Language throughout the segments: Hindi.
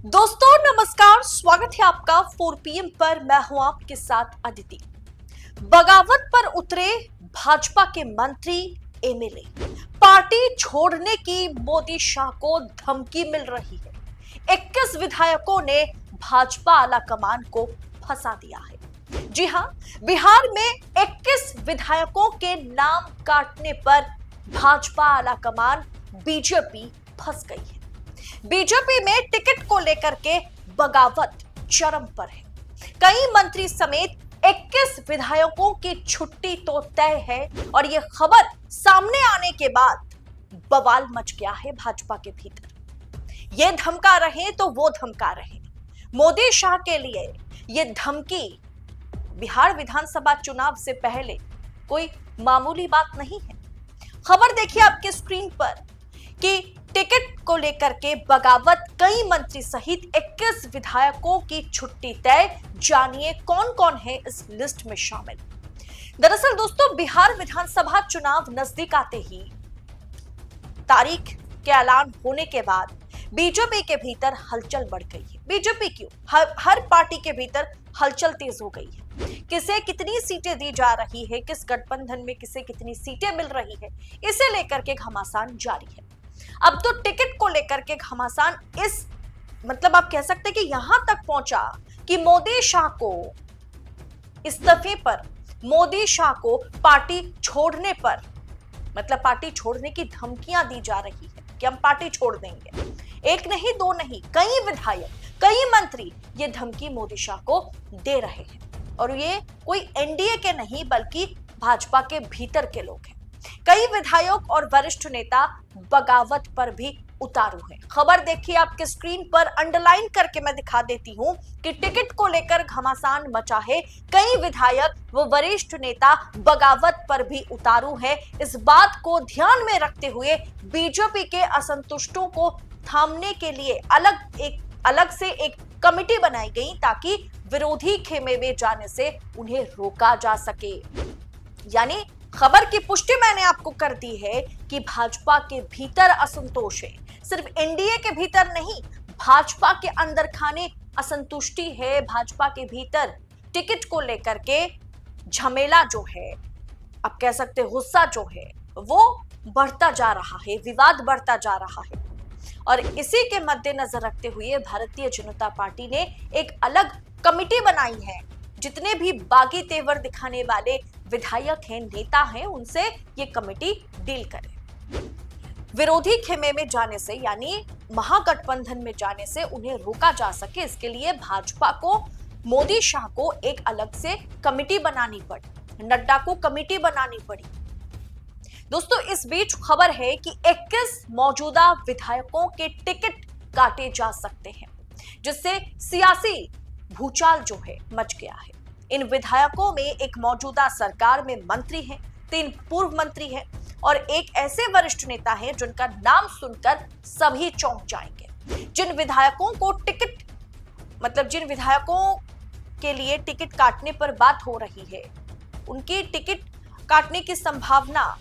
दोस्तों नमस्कार, स्वागत है आपका 4 PM पर। मैं हूं आपके साथ अदिति। बगावत पर उतरे भाजपा के मंत्री, एमएलए। पार्टी छोड़ने की मोदी शाह को धमकी मिल रही है। 21 विधायकों ने भाजपा आलाकमान को फंसा दिया है। जी हां, बिहार में 21 विधायकों के नाम काटने पर भाजपा आलाकमान बीजेपी फंस गई है। बीजेपी में टिकट को लेकर के बगावत चरम पर है। कई मंत्री समेत 21 विधायकों की छुट्टी तो तय है और यह खबर सामने आने के बाद बवाल मच गया है भाजपा के भीतर। ये धमका रहे तो वो धमका रहे। मोदी शाह के लिए ये धमकी बिहार विधानसभा चुनाव से पहले कोई मामूली बात नहीं है। खबर देखिए आपके स्क्रीन पर कि टिकट को लेकर के बगावत, कई मंत्री सहित 21 विधायकों की छुट्टी तय। जानिए कौन कौन है इस लिस्ट में शामिल। दरअसल दोस्तों, बिहार विधानसभा चुनाव नजदीक आते ही तारीख के ऐलान होने के बाद बीजेपी के भीतर हलचल बढ़ गई है। बीजेपी क्यों, हर पार्टी के भीतर हलचल तेज हो गई है। किसे कितनी सीटें दी जा रही है, किस गठबंधन में किसे कितनी सीटें मिल रही है, इसे लेकर के घमासान जारी है। अब तो टिकट को लेकर के घमासान आप कह सकते हैं कि यहां तक पहुंचा कि मोदी शाह को इस्तीफे पर, मोदी शाह को पार्टी छोड़ने पर, पार्टी छोड़ने की धमकियां दी जा रही है कि हम पार्टी छोड़ देंगे। एक नहीं, दो नहीं, कई विधायक, कई मंत्री ये धमकी मोदी शाह को दे रहे हैं। और ये कोई एनडीए के नहीं बल्कि भाजपा के भीतर के लोग हैं। कई विधायक और वरिष्ठ नेता बगावत पर भी उतारू हैं। खबर देखिए आपके स्क्रीन पर, अंडरलाइन करके मैं दिखा देती हूं कि टिकट को लेकर घमासान मचा है। कई विधायक व वरिष्ठ नेता बगावत पर भी उतारू हैं। इस बात को ध्यान में रखते हुए बीजेपी के असंतुष्टों को थामने के लिए अलग से एक कमेटी बनाई गई ताकि विरोधी खेमे में जाने से उन्हें रोका जा सके। यानी खबर की पुष्टि मैंने आपको कर दी है कि भाजपा के भीतर असंतोष है। सिर्फ एनडीए के भीतर नहीं, भाजपा के अंदर खाने असंतुष्टि है। भाजपा के भीतर टिकट को लेकर के झमेला जो है, आप कह सकते हैं गुस्सा जो है, वो बढ़ता जा रहा है, विवाद बढ़ता जा रहा है। और इसी के मद्देनजर रखते हुए भारतीय जनता पार्टी ने एक अलग कमिटी बनाई है। जितने भी बागी तेवर दिखाने वाले विधायक हैं, नेता हैं, उनसे ये कमेटी डील करे। विरोधी खेमे में जाने से, यानी महागठबंधन में जाने से उन्हें रोका जा सके, इसके लिए भाजपा को, मोदी शाह को एक अलग से कमेटी बनानी पड़ी, नड्डा को कमेटी बनानी पड़ी। दोस्तों, इस बीच खबर है कि 21 मौजूदा विधायकों के टिकट काटे जा सकते हैं, जिससे सियासी भूचाल जो है मच गया है। इन विधायकों में एक मौजूदा सरकार में मंत्री हैं, 3 पूर्व मंत्री हैं और एक ऐसे वरिष्ठ नेता हैं जिनका नाम सुनकर सभी चौंक जाएंगे। जिन विधायकों के लिए टिकट काटने पर बात हो रही है, उनकी टिकट काटने की संभावना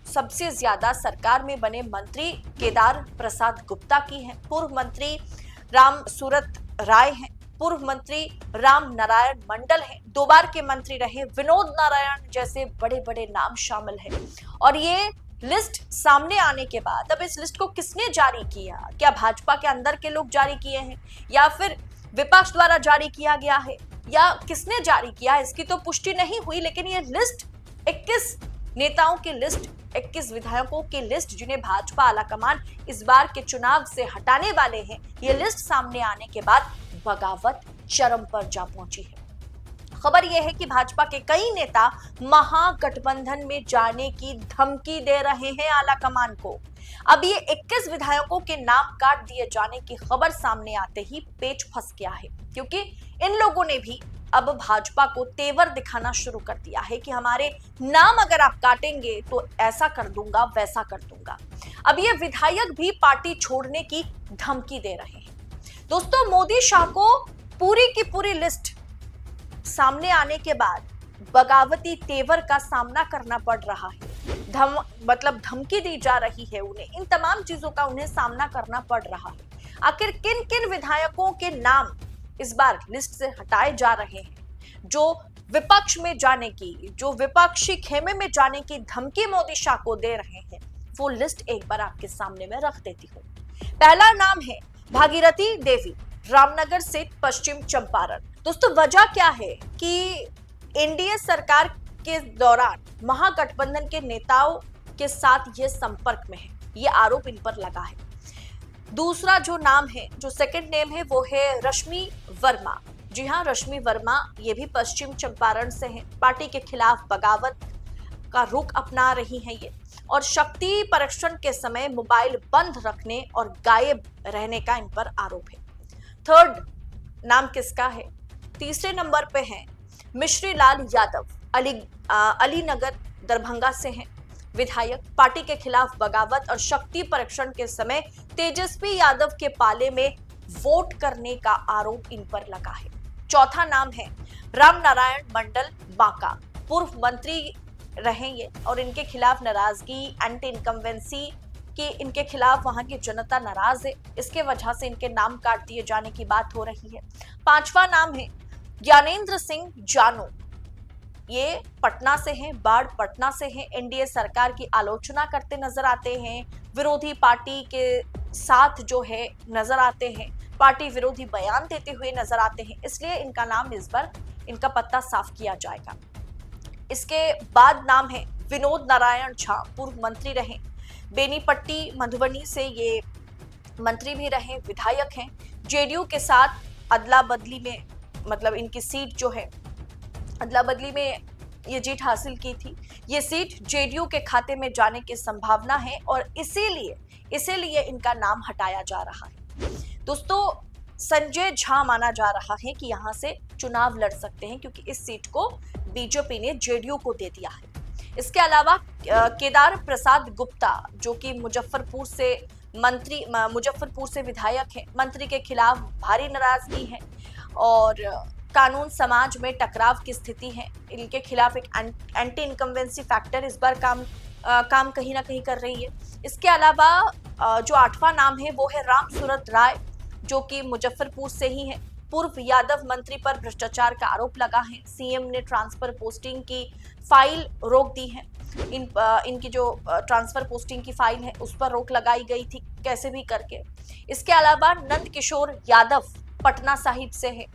सबसे ज्यादा सरकार में बने मंत्री केदार प्रसाद गुप्ता की है। पूर्व मंत्री राम सूरत राय हैं, पूर्व मंत्री राम नारायण मंडल हैं, 2 बार के मंत्री रहे विनोद नारायण जैसे बड़े बड़े नाम शामिल हैं। और ये लिस्ट सामने आने के बाद अब इस लिस्ट को किसने जारी किया? क्या भाजपा के अंदर के लोग जारी किए हैं या फिर विपक्ष द्वारा जारी किया गया है, या किसने जारी किया, इसकी तो पुष्टि नहीं हुई। लेकिन ये लिस्ट 21 नेताओं की लिस्ट, 21 विधायकों की लिस्ट, जिन्हें भाजपा आलाकमान इस बार के चुनाव से हटाने वाले हैं, ये लिस्ट सामने आने के बाद बगावत चरम पर जा पहुंची है। खबर यह है कि भाजपा के कई नेता महागठबंधन में जाने की धमकी दे रहे हैं आलाकमान को। अब ये 21 विधायकों के नाम काट दिए जाने की खबर सामने आते ही पेच फंस गया है, क्योंकि इन लोगों ने भी अब भाजपा को तेवर दिखाना शुरू कर दिया है कि हमारे नाम अगर आप काटेंगे तो ऐसा कर दूंगा, वैसा कर दूंगा। अब ये विधायक भी पार्टी छोड़ने की धमकी दे रहे हैं। दोस्तों, मोदी शाह को पूरी की पूरी लिस्ट सामने आने के बाद बगावती तेवर का सामना करना पड़ रहा है। धमकी दी जा रही है उन्हें, इन तमाम चीजों का उन्हें सामना करना पड़ रहा है। आखिर किन किन विधायकों के नाम इस बार लिस्ट से हटाए जा रहे हैं, जो विपक्ष में जाने की, जो विपक्षी खेमे में जाने की धमकी मोदी शाह को दे रहे हैं, वो लिस्ट एक बार आपके सामने में रख देती हूँ। पहला नाम है भागीरथी देवी, रामनगर से पश्चिम चंपारण। दोस्तों वजह क्या है कि एनडीए सरकार के दौरान महागठबंधन के नेताओं के साथ ये संपर्क में है, ये आरोप इन पर लगा है। दूसरा जो नाम है, जो सेकंड नेम है, वो है रश्मि वर्मा। जी हाँ, रश्मि वर्मा ये भी पश्चिम चंपारण से हैं। पार्टी के खिलाफ बगावत का रुख अपना रही हैं ये, और शक्ति परीक्षण के समय मोबाइल बंद रखने और गायब रहने का इन पर आरोप है। थर्ड नाम किसका है? तीसरे नंबर पे है मिश्री लाल यादव, अलीनगर दरभंगा से हैं विधायक। पार्टी के खिलाफ बगावत और शक्ति परीक्षण के समय तेजस्वी यादव के पाले में वोट करने का आरोप इन पर लगा है। चौथा नाम है राम नारायण मंडल बांका, पूर्व मंत्री रहे ये, और इनके खिलाफ नाराजगी, एंटी इनकम्बेंसी कि इनके खिलाफ वहां की जनता नाराज है, इसके वजह से इनके नाम काट दिए जाने की बात हो रही है। पांचवा नाम है ज्ञानेंद्र सिंह जानू, ये पटना से हैं, बाढ़ पटना से हैं। एनडीए सरकार की आलोचना करते नजर आते हैं, विरोधी पार्टी के साथ जो है नजर आते हैं, पार्टी विरोधी बयान देते हुए नजर आते हैं, इसलिए इनका नाम इस बार, इनका पत्ता साफ किया जाएगा। इसके बाद नाम है विनोद नारायण झा, पूर्व मंत्री रहे, बेनीपट्टी मधुबनी से ये मंत्री भी रहे, विधायक हैं। जेडीयू के साथ अदला बदली में, मतलब इनकी सीट जो है अदला बदली में ये जीत हासिल की थी, ये सीट जेडीयू के खाते में जाने की संभावना है, और इसीलिए इनका नाम हटाया जा रहा है। दोस्तों संजय झा माना जा रहा है कि यहां से चुनाव लड़ सकते हैं, क्योंकि इस सीट को बीजेपी ने जेडीयू को दे दिया है। इसके अलावा केदार प्रसाद गुप्ता, जो कि मुजफ्फरपुर से विधायक हैं, मंत्री के खिलाफ भारी नाराजगी है और कानून समाज में टकराव की स्थिति है। इनके खिलाफ एक एंटी इनकम्बेंसी फैक्टर इस बार काम कहीं ना कहीं कर रही है। इसके अलावा जो आठवां नाम है वो है राम सूरत राय, जो कि मुजफ्फरपुर से ही है। पूर्व यादव मंत्री पर भ्रष्टाचार का आरोप लगा है, सीएम ने ट्रांसफर पोस्टिंग की फाइल रोक दी है। इनकी जो ट्रांसफर पोस्टिंग की फाइल है उस पर रोक लगाई गई थी कैसे भी करके। इसके अलावा नंद किशोर यादव पटना साहिब से है,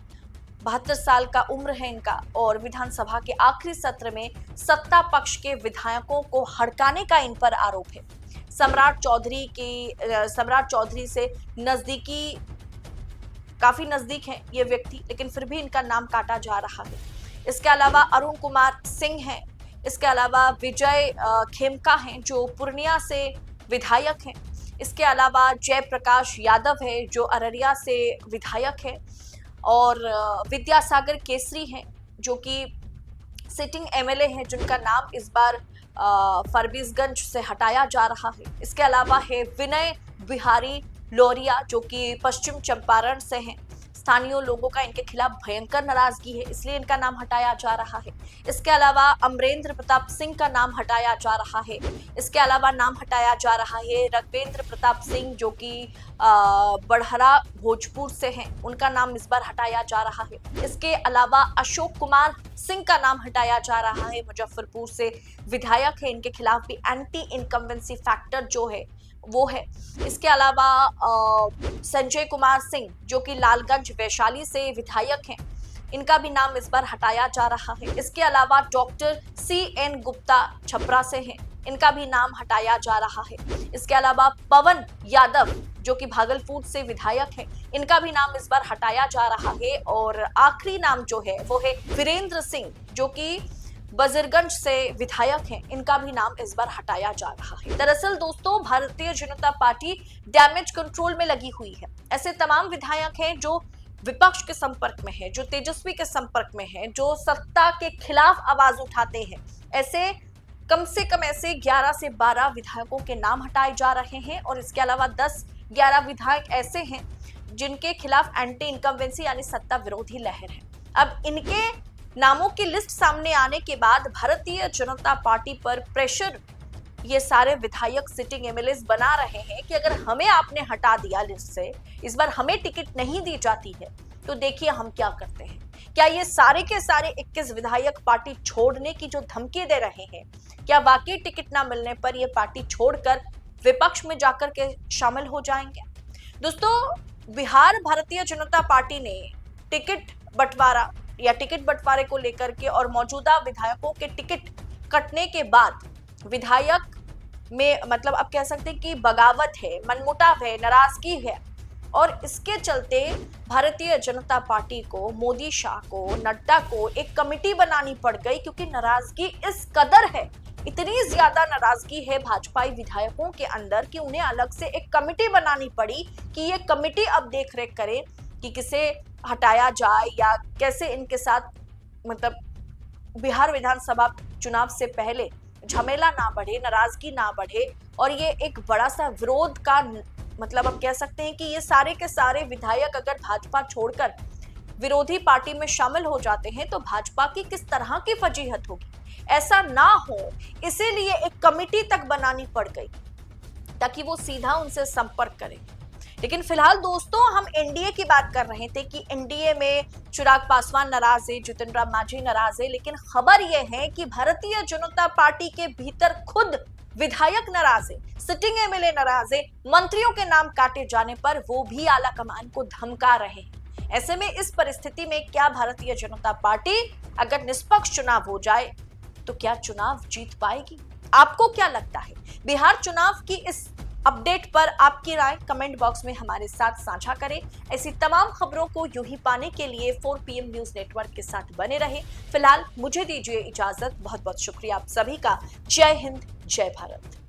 72 साल का उम्र है इनका, और विधानसभा के आखिरी सत्र में सत्ता पक्ष के विधायकों को हड़काने का इन पर आरोप है। सम्राट चौधरी से काफी नजदीक है ये व्यक्ति, लेकिन फिर भी इनका नाम काटा जा रहा है। इसके अलावा अरुण कुमार सिंह हैं, इसके अलावा विजय खेमका हैं, जो पूर्णिया से विधायक हैं। इसके अलावा जयप्रकाश यादव है, जो अररिया से विधायक है, और विद्यासागर केसरी हैं, जो कि सिटिंग एमएलए हैं, जिनका नाम इस बार फरबीसगंज से हटाया जा रहा है। इसके अलावा है विनय बिहारी लोरिया, जो कि पश्चिम चंपारण से हैं। स्थानीय लोगों का इनके खिलाफ भयंकर नाराजगी है, इसलिए इनका नाम हटाया जा रहा है। इसके अलावा अमरेंद्र प्रताप सिंह का नाम हटाया जा रहा है। इसके अलावा नाम हटाया जा रहा है रघवेंद्र प्रताप सिंह, जो कि बड़हरा भोजपुर से हैं, उनका नाम इस बार हटाया जा रहा है। इसके अलावा अशोक कुमार सिंह का नाम हटाया जा रहा है, मुजफ्फरपुर से विधायक है, इनके खिलाफ भी एंटी इनकम्बेंसी फैक्टर जो है वो है। इसके अलावा संजय कुमार सिंह, जो कि लालगंज वैशाली से विधायक हैं, इनका भी नाम इस बार हटाया जा रहा है। इसके अलावा डॉक्टर CN गुप्ता छपरा से हैं, इनका भी नाम हटाया जा रहा है। इसके अलावा पवन यादव, जो कि भागलपुर से विधायक हैं, इनका भी नाम इस बार हटाया जा रहा है। और आखिरी नाम जो है वो है वीरेंद्र सिंह, जो कि बजरगंज से विधायक हैं, इनका भी नाम इस बार हटाया जा रहा है। दरअसल दोस्तों, Bharatiya Janata party damage control में लगी हुई है। ऐसे तमाम विधायक हैं जो विपक्ष के संपर्क में है, जो तेजस्वी के संपर्क में है, जो सत्ता के खिलाफ आवाज उठाते हैं। ऐसे कम से कम ऐसे 11 से 12 विधायकों के नाम हटाए जा रहे हैं, और इसके अलावा 10-11 विधायक ऐसे हैं जिनके खिलाफ एंटी इनकम्बेंसी यानी सत्ता विरोधी लहर है। अब इनके नामों की लिस्ट सामने आने के बाद भारतीय जनता पार्टी पर प्रेशर ये सारे विधायक सिटिंग एमएलएस बना रहे हैं कि अगर हमें आपने हटा दिया लिस्ट से, इस बार हमें टिकट नहीं दी जाती है, तो देखिए हम क्या करते हैं। क्या ये सारे के सारे 21 विधायक पार्टी छोड़ने की जो धमकी दे रहे हैं, क्या वाकई टिकट ना मिलने पर ये पार्टी छोड़कर विपक्ष में जाकर के शामिल हो जाएंगे? दोस्तों, बिहार भारतीय जनता पार्टी ने टिकट बंटवारे को लेकर के और मौजूदा विधायकों के टिकट कटने के बाद विधायक में मतलब अब कह सकते हैं कि बगावत है, मनमुटाव है, नाराजगी है, और इसके चलते भारतीय जनता पार्टी को, मोदी शाह को, नड्डा को एक कमेटी बनानी पड़ गई, क्योंकि नाराजगी इस कदर है, इतनी ज्यादा नाराजगी है भाजपाई विधायकों के अंदर कि उन्हें अलग से एक कमेटी बनानी पड़ी कि ये कमेटी अब देखरेख करे कि किसे हटाया जाए या कैसे इनके साथ मतलब बिहार विधानसभा चुनाव से पहले झमेला ना बढ़े, नाराजगी ना बढ़े, और ये एक बड़ा सा विरोध का मतलब अब कह सकते हैं कि ये सारे के सारे विधायक अगर भाजपा छोड़कर विरोधी पार्टी में शामिल हो जाते हैं तो भाजपा की किस तरह की फजीहत होगी। ऐसा ना हो इसीलिए एक कमेटी तक बनानी पड़ गई ताकि वो सीधा उनसे संपर्क करें। लेकिन फिलहाल दोस्तों, हम एनडीए की बात कर रहे थे कि एनडीए में चिराग पासवान नाराज है, जीतन राम मांझी नाराज है, लेकिन खबर यह है कि भारतीय जनता पार्टी के भीतर खुद विधायक नाराज है, सिटिंग एमएलए नाराज है, मंत्रियों के नाम काटे जाने पर वो भी आला कमान को धमका रहे हैं। ऐसे में इस परिस्थिति में क्या भारतीय जनता पार्टी अगर निष्पक्ष चुनाव हो जाए तो क्या चुनाव जीत पाएगी? आपको क्या लगता है? बिहार चुनाव की इस अपडेट पर आपकी राय कमेंट बॉक्स में हमारे साथ साझा करें। ऐसी तमाम खबरों को यूं ही पाने के लिए 4PM न्यूज नेटवर्क के साथ बने रहें। फिलहाल मुझे दीजिए इजाजत। बहुत बहुत शुक्रिया आप सभी का। जय हिंद, जय भारत।